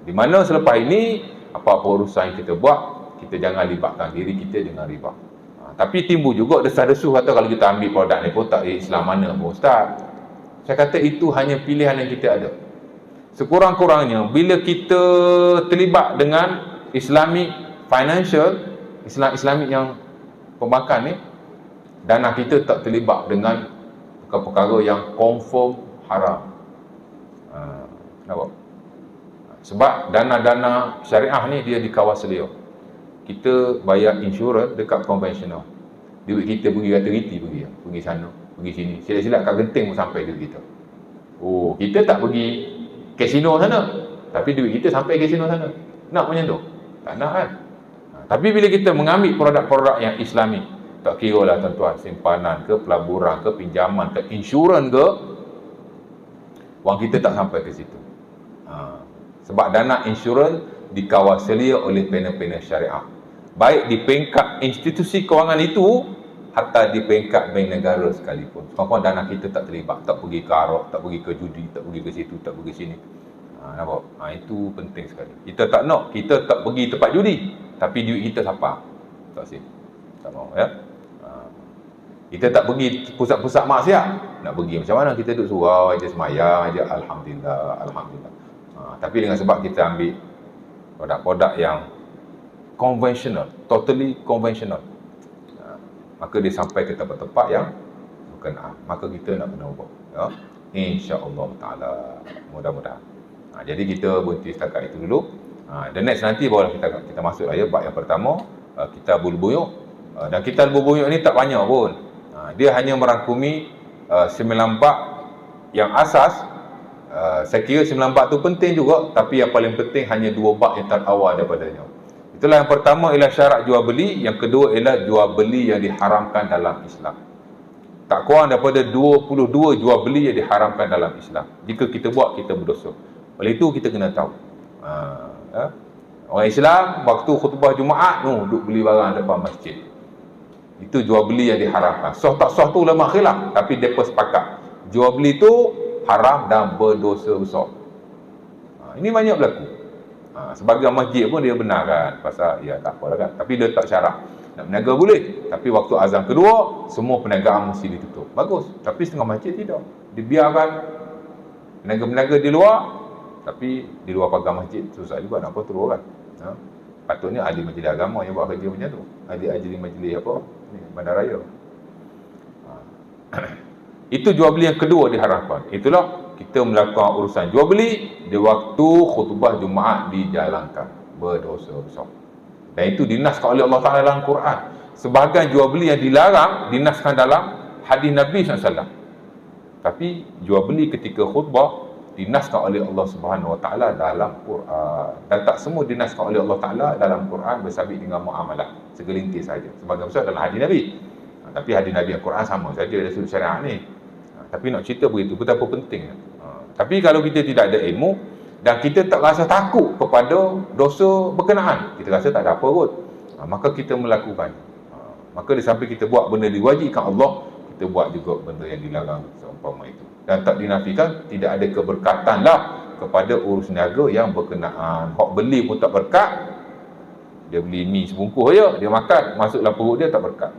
Di mana selepas ini, apa-apa urusan yang kita buat, kita jangan libatkan diri kita dengan riba. Tapi timbul juga desas-desus kata kalau kita ambil produk ni pun tak Islam mana pun Ustaz. Saya kata itu hanya pilihan yang kita ada. Sekurang-kurangnya bila kita terlibat dengan Islamic Financial, Islamic yang pembakan ni, dana kita tak terlibat dengan perkara-perkara yang confirm haram. Kenapa? Sebab dana-dana syariah ni dia dikawal selia. Kita bayar insurans dekat konvensional. Duit kita pergi rata-riti pergi sana, pergi sini. Silap-silap kat Genting pun sampai duit kita. Kita tak pergi kasino sana, tapi duit kita sampai kasino sana. Nak macam tu? Tak nak kan? Tapi bila kita mengambil produk-produk yang Islami, tak kira lah tuan-tuan, simpanan ke, pelaburan ke, pinjaman ke, insurans ke, wang kita tak sampai ke situ. Sebab dana insurans dikawal selia oleh panel-panel syariah. Baik di peringkat institusi kewangan itu, hatta di peringkat bank negara sekalipun. Sebab dana kita tak terlibat, tak pergi ke Arab, tak pergi ke judi, tak pergi ke situ, tak pergi sini. Nampak? Itu penting sekali. Kita tak nak, kita tak pergi tempat judi, tapi duit kita siapa? Tak sih. Tak mau ya. Kita tak pergi pusat-pusat maksiat, nak pergi macam mana? Kita duduk surau aja, semayang aja, alhamdulillah, alhamdulillah. Tapi dengan sebab kita ambil produk-produk yang konvensional, totally konvensional, maka dia sampai ke tempat-tempat yang berkenaan. Maka kita nak kena ubah, ya? InsyaAllah ta'ala, mudah-mudahan. Jadi kita berhenti setakat itu dulu. The next nanti barulah kita masuk ayat bab yang pertama, kitabul buyuk. Dan kitabul buyuk ni tak banyak pun. Dia hanya merangkumi 9 bab yang asas. Saya kira 9 bab tu penting juga, tapi yang paling penting hanya 2 bab yang terawal daripadanya. Itulah yang pertama ialah syarat jual beli, yang kedua ialah jual beli yang diharamkan dalam Islam. Tak kurang daripada 22 jual beli yang diharamkan dalam Islam. Jika kita buat, kita berdosa. Oleh itu kita kena tahu. Orang Islam waktu khutbah Jumaat duk beli barang depan masjid. Itu jual beli yang diharamkan. Sah tak sah tu ulama khilaf, tapi depa sepakat. Jual beli tu haram dan berdosa besar. Ini banyak berlaku. Sebagai masjid pun dia benarkan pasal ya tak apalah kan, tapi dia tak syarat. Nak berniaga boleh, tapi waktu azan kedua semua perniagaan mesti ditutup. Bagus, tapi setengah masjid tidak. Dibiarkan peniaga-peniaga di luar, tapi di luar pagar masjid susah juga nak kontrol kan. Patutnya ahli majlis agama yang buat kerja macam tu. Ahli majlis apa? Ni bandaraya. Itu jual beli yang kedua diharamkan. Itulah kita melakukan urusan jual beli di waktu khutbah Jumaat dijalankan. Berdosa besar. Dan itu dinaskan oleh Allah Ta'ala dalam Quran. Sebahagian jual beli yang dilarang dinaskan dalam hadis Nabi SAW. Tapi jual beli ketika khutbah dinaskan oleh Allah Subhanahu Wa Ta'ala dalam Quran. Dan tak semua dinaskan oleh Allah Ta'ala dalam Quran bersabit dengan muamalah. Segelintir saja. Sebagian besar dalam hadis Nabi. Tapi hadis Nabi yang Quran sama saja dari sudut syariat ni. Tapi nak cerita begitu, betapa penting. Tapi kalau kita tidak ada ilmu dan kita tak rasa takut kepada dosa berkenaan, kita rasa tak ada apa kot, maka kita melakukan. Maka di samping kita buat benda diwajibkan Allah, kita buat juga benda yang dilarang seumpama itu. Dan tak dinafikan tidak ada keberkatan lah kepada urus niaga yang berkenaan. Hak beli pun tak berkat. Dia beli mi sebungkus je, dia makan, masuk dalam perut dia tak berkat.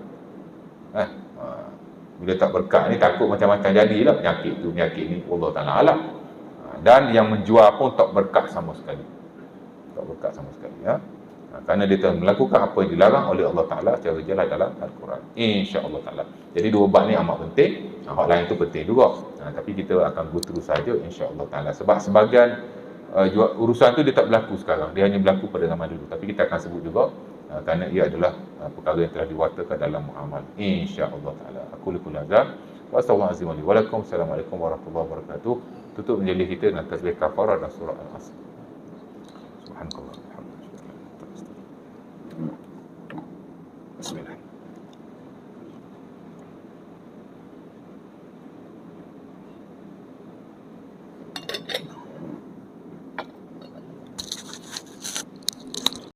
Bila tak berkat ni takut macam-macam jadilah penyakit tu, penyakit ni Allah Ta'ala alam. Dan yang menjual pun tak berkat sama sekali. Tak berkat sama sekali ya. Kerana dia telah melakukan apa yang dilarang oleh Allah Ta'ala secara jelas dalam Al-Quran. InsyaAllah Ta'ala. Jadi 2 bab ni amat penting. Hak lain tu penting juga. Tapi kita akan go terus saja insyaAllah Ta'ala. Sebab sebahagian urusan tu dia tak berlaku sekarang. Dia hanya berlaku pada zaman dulu. Tapi kita akan sebut juga kerana ia adalah perkara yang telah diwatakan dalam muamal insya-Allah taala. Aku lakul azab wa sallallahu alaihi wa sallam. Assalamualaikum warahmatullahi wabarakatuh. Tutup majlis kita dengan tasbih kafarah dan surah Al-Asr. Subhanallah. Alhamdulillah. Bismillah.